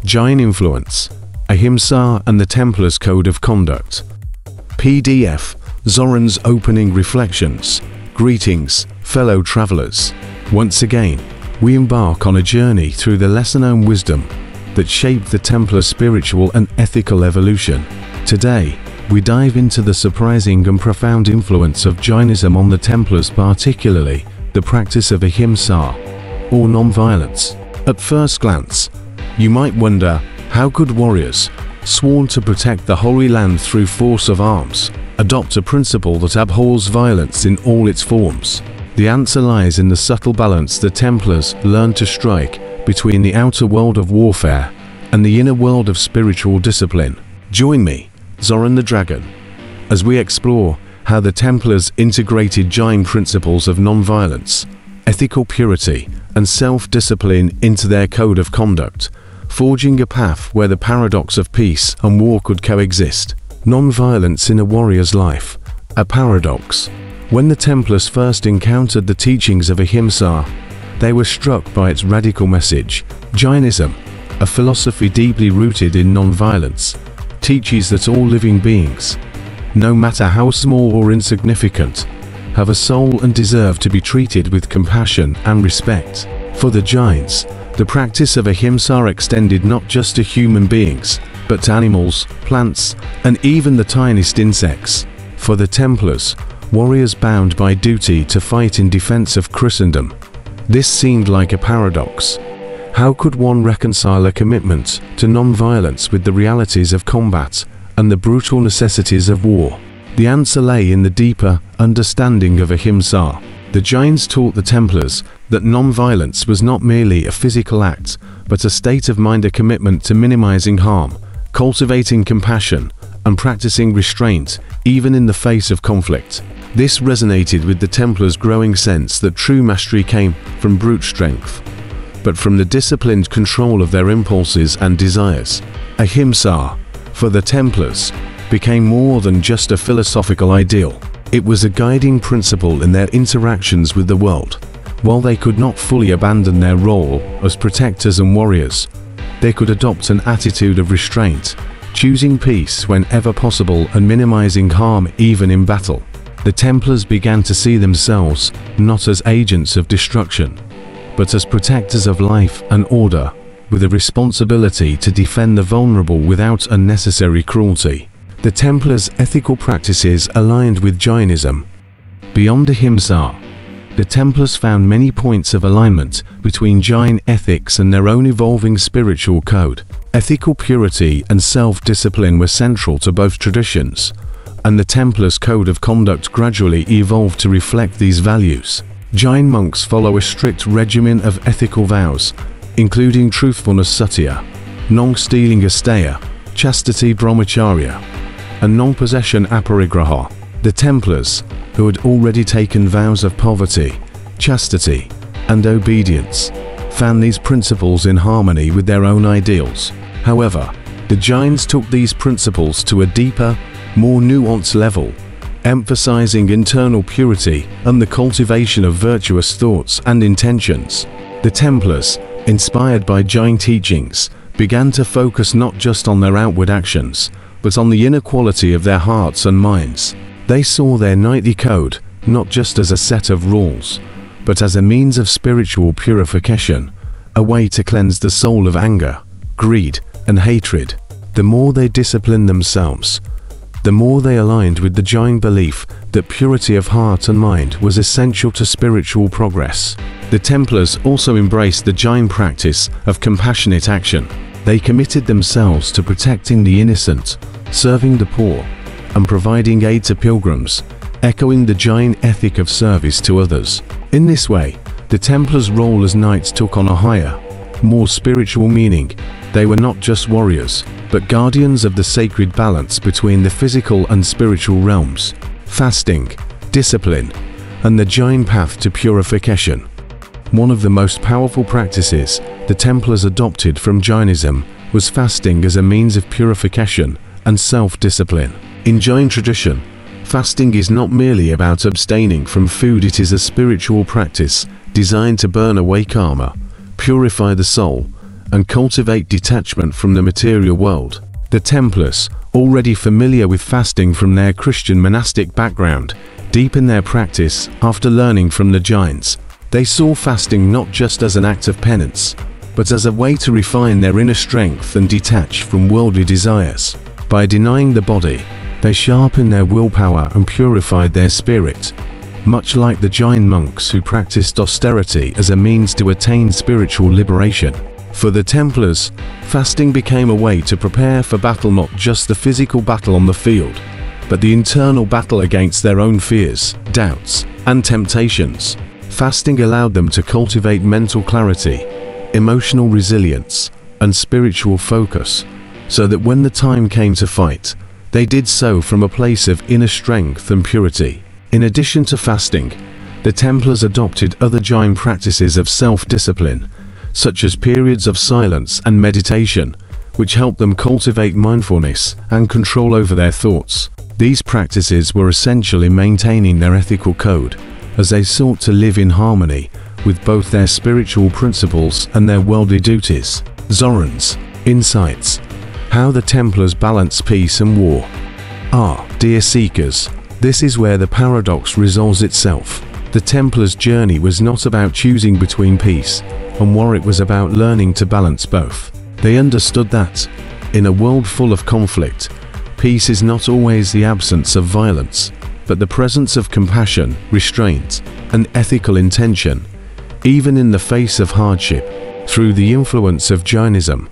Jain influence, Ahimsa and the Templars' Code of Conduct. PDF, Zoran's opening reflections. Greetings, fellow travelers. Once again, we embark on a journey through the lesser-known wisdom that shaped the Templar spiritual and ethical evolution. Today, we dive into the surprising and profound influence of Jainism on the Templars, particularly the practice of Ahimsa, or non-violence. At first glance, you might wonder, how could warriors, sworn to protect the Holy Land through force of arms, adopt a principle that abhors violence in all its forms? The answer lies in the subtle balance the Templars learned to strike between the outer world of warfare and the inner world of spiritual discipline. Join me, Zoran the Dragon, as we explore how the Templars integrated Jain principles of non-violence, ethical purity, and self-discipline into their code of conduct, forging a path where the paradox of peace and war could coexist. Non-violence in a warrior's life, a paradox. When the Templars first encountered the teachings of Ahimsa, they were struck by its radical message. Jainism, a philosophy deeply rooted in non-violence, teaches that all living beings, no matter how small or insignificant, have a soul and deserve to be treated with compassion and respect. For the Jains, the practice of Ahimsa extended not just to human beings, but to animals, plants, and even the tiniest insects. For the Templars, warriors bound by duty to fight in defense of Christendom, this seemed like a paradox. How could one reconcile a commitment to non-violence with the realities of combat and the brutal necessities of war? The answer lay in the deeper understanding of Ahimsa. The Jains taught the Templars that non-violence was not merely a physical act, but a state of mind, a commitment to minimizing harm, cultivating compassion, and practicing restraint, even in the face of conflict. This resonated with the Templars' growing sense that true mastery came from brute strength, but from the disciplined control of their impulses and desires. Ahimsa, for the Templars, became more than just a philosophical ideal. It was a guiding principle in their interactions with the world. While they could not fully abandon their role as protectors and warriors, they could adopt an attitude of restraint, choosing peace whenever possible and minimizing harm even in battle. The Templars began to see themselves not as agents of destruction, but as protectors of life and order, with a responsibility to defend the vulnerable without unnecessary cruelty. The Templars' ethical practices aligned with Jainism. Beyond Ahimsa, the Templars found many points of alignment between Jain ethics and their own evolving spiritual code. Ethical purity and self-discipline were central to both traditions, and the Templars' code of conduct gradually evolved to reflect these values. Jain monks follow a strict regimen of ethical vows, including truthfulness satya, non-stealing asteya, chastity brahmacharya, and non-possession aparigraha. The Templars, who had already taken vows of poverty, chastity, and obedience, found these principles in harmony with their own ideals. However, the Jains took these principles to a deeper, more nuanced level, emphasizing internal purity and the cultivation of virtuous thoughts and intentions. The Templars, inspired by Jain teachings, began to focus not just on their outward actions, but on the inner quality of their hearts and minds. They saw their knightly code not just as a set of rules, but as a means of spiritual purification, a way to cleanse the soul of anger, greed, and hatred. The more they disciplined themselves, the more they aligned with the Jain belief that purity of heart and mind was essential to spiritual progress. The Templars also embraced the Jain practice of compassionate action. They committed themselves to protecting the innocent, serving the poor, and providing aid to pilgrims, echoing the Jain ethic of service to others. In this way, the Templars' role as knights took on a higher, more spiritual meaning. They were not just warriors, but guardians of the sacred balance between the physical and spiritual realms. Fasting, discipline, and the Jain path to purification. One of the most powerful practices the Templars adopted from Jainism was fasting as a means of purification and self-discipline. In Jain tradition, fasting is not merely about abstaining from food, it is a spiritual practice designed to burn away karma, purify the soul, and cultivate detachment from the material world. The Templars, already familiar with fasting from their Christian monastic background, deepened their practice after learning from the Jains. They saw fasting not just as an act of penance, but as a way to refine their inner strength and detach from worldly desires. By denying the body, they sharpened their willpower and purified their spirit, much like the Jain monks who practiced austerity as a means to attain spiritual liberation. For the Templars, fasting became a way to prepare for battle, not just the physical battle on the field, but the internal battle against their own fears, doubts, and temptations. Fasting allowed them to cultivate mental clarity, emotional resilience, and spiritual focus, so that when the time came to fight, they did so from a place of inner strength and purity. In addition to fasting, the Templars adopted other Jain practices of self-discipline, such as periods of silence and meditation, which helped them cultivate mindfulness and control over their thoughts. These practices were essential in maintaining their ethical code, as they sought to live in harmony with both their spiritual principles and their worldly duties. Zoran's insights: how the Templars balance peace and war. Dear seekers, this is where the paradox resolves itself. The Templars' journey was not about choosing between peace and war, it was about learning to balance both. They understood that, in a world full of conflict, peace is not always the absence of violence, but the presence of compassion, restraint, and ethical intention, even in the face of hardship. Through the influence of Jainism,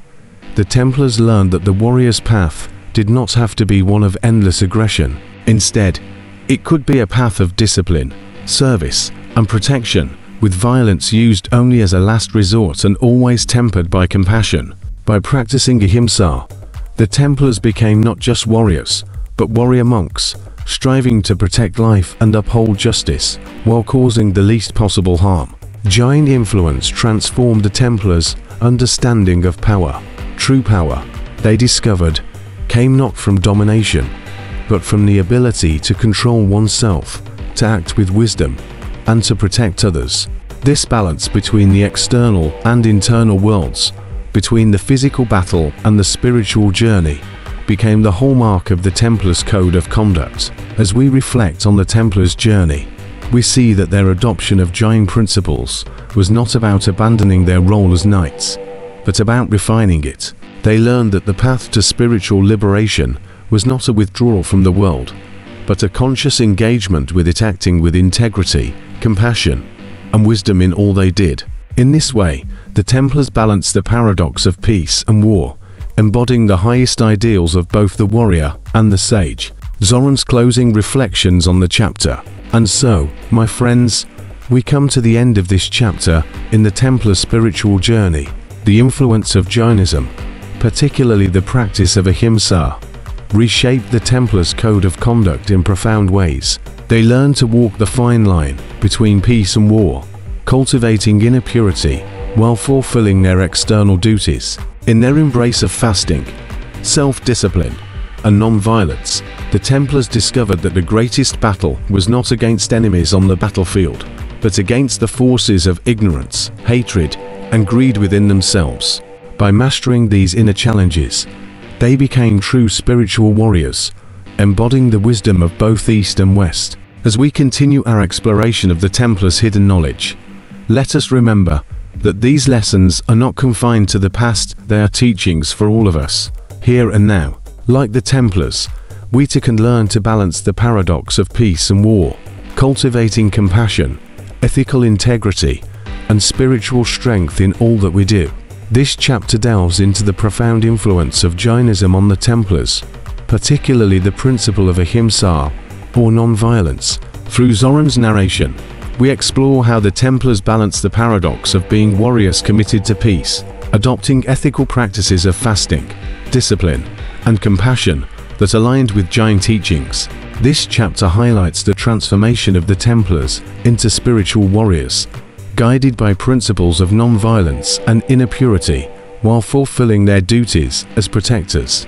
the Templars learned that the warrior's path did not have to be one of endless aggression. Instead, it could be a path of discipline, service, and protection, with violence used only as a last resort and always tempered by compassion. By practicing Ahimsa, the Templars became not just warriors, but warrior monks, striving to protect life and uphold justice, while causing the least possible harm. Jain influence transformed the Templars' understanding of power. True power, they discovered, came not from domination, but from the ability to control oneself, to act with wisdom, and to protect others. This balance between the external and internal worlds, between the physical battle and the spiritual journey, became the hallmark of the Templars' code of conduct. As we reflect on the Templars' journey, we see that their adoption of Jain principles was not about abandoning their role as knights, but about refining it. They learned that the path to spiritual liberation was not a withdrawal from the world, but a conscious engagement with it, acting with integrity, compassion, and wisdom in all they did. In this way, the Templars balanced the paradox of peace and war, embodying the highest ideals of both the warrior and the sage. Zoran's closing reflections on the chapter. And so, my friends, we come to the end of this chapter in the Templar spiritual journey. The influence of Jainism, particularly the practice of Ahimsa, reshaped the Templars' code of conduct in profound ways. They learned to walk the fine line between peace and war, cultivating inner purity while fulfilling their external duties. In their embrace of fasting, self-discipline, and non-violence, the Templars discovered that the greatest battle was not against enemies on the battlefield, but against the forces of ignorance, hatred, and greed within themselves. By mastering these inner challenges, they became true spiritual warriors, embodying the wisdom of both East and West. As we continue our exploration of the Templars' hidden knowledge, let us remember that these lessons are not confined to the past, they are teachings for all of us, here and now. Like the Templars, we too can learn to balance the paradox of peace and war, cultivating compassion, ethical integrity, and spiritual strength in all that we do. This chapter delves into the profound influence of Jainism on the Templars, particularly the principle of Ahimsa, or non-violence. Through Zoran's narration, we explore how the Templars balance the paradox of being warriors committed to peace, adopting ethical practices of fasting, discipline, and compassion that aligned with Jain teachings. This chapter highlights the transformation of the Templars into spiritual warriors, guided by principles of non-violence and inner purity, while fulfilling their duties as protectors.